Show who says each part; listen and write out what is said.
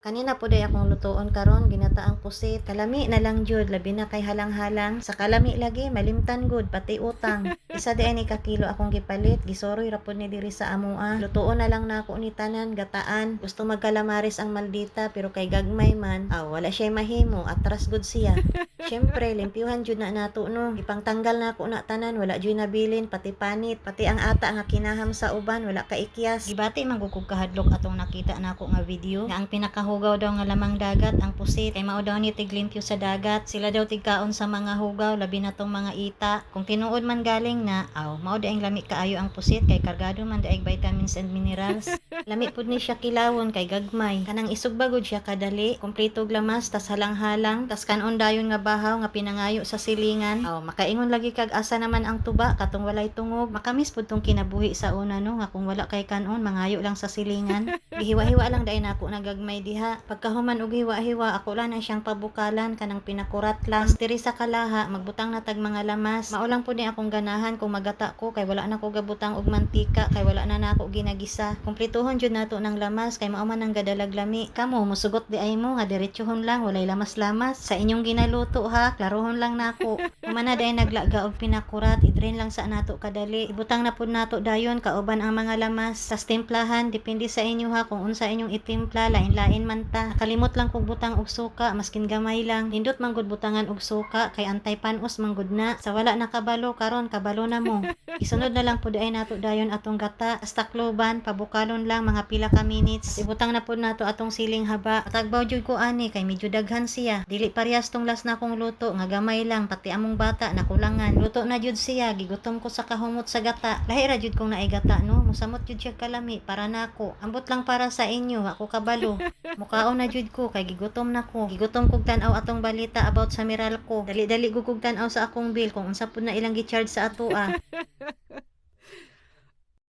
Speaker 1: Kanina po day akong lutoon karon ginataang pusit. Kalami na lang jud labi na kay halang-halang. Sa kalami lagi malimtan gud pati utang. Isa di ni ka kilo akong gipalit. Gisoroy ra pud ni diri sa amoa. Lutoon na lang nako ni tanan gataan. Gusto magkalamaris ang maldita pero kay gagmay man, wala siya mahimo. Atras gud siya. Syempre, limpyuhan jud na nato no. Ipangtanggal na ako na tanan, wala jud nabilin, pati panit, pati ang ata nga kinaham sa uban, wala ka ikyas. Gibati man gud kog kahadlok atong nakita nako nga video nga ang pinakahugaw daw nga lamang dagat ang pusit kay mao daw ni tiglimpyo sa dagat. Sila daw tigkaon sa mga hugaw labi na tong mga ita. Kung tinuod man galing na, mao daing lami kaayo ang pusit kay kargado man daig vitamins and minerals. Lami pud ni siya kilawon kay gagmay. Kanang isog bagod siya kadali, kompleto og lamas tas halang-halang, tas kanon dayon nga bahaw nga pinangayo sa silingan. Makaingon lagi kag asa naman ang tuba katong walay tungog. Makamis pud tong kinabuhi sa una no nga kung wala kay kanon mangayo lang sa silingan. Gihiwa-hiwa lang dai nako nagagmay diha. Pagkahuman og hiwa-hiwa ako lang na siyang pabukalan kanang pinakurat lang. Diri sa kalaha magbutang na tag mga lamas. Mao lang pud ni akong ganahan kung magata ko kay wala na ko gabutang og mantika kay wala na nako ginagisa. Kumplituhon jud nato ng lamas kay mao man ang gadalag lami. Kamo musugot di ay mo nga diretsohon lang walay lamas-lamas sa inyong ginaluto ha. Klarohon lang nako. Humana day naglaga og pinakurat, i-drain lang sa nato kadali. Ibutang na pud nato dayon kauban ang mga lamas. Sa timplahan depende sa inyo ha kung unsa inyong itimpla, lain-lain man ta. Kalimot lang kog butang og suka, maskin gamay lang. Nindot man gud butangan og suka kay antay panos man gud na. Sa wala nakabalo karon kabalo na mo. Isunod na lang pud ay nato dayon atong gata. Hasta kloban, pabukalon lang mga pila ka minutes. Ibutang na pud nato atong siling haba. Tagbaw jud ko ani kay medyo daghan siya. Dili parehas tong las na kong luto nga gamay lang pati among bata nakulangan. Luto na jud siya, gigutom ko sa kahumot sa gata. Lahi ra jud kong naigata no. Musamot jud siya kalami para nako. Ambot lang para sa inyo, ako kabalo. Mukaon na jud ko kay gigutom na ko. Gigutom kog tan-aw atong balita about sa Meralco. Dali-dali gug kog tan-aw sa akong bill kung unsa pud na ilang gi-charge sa ato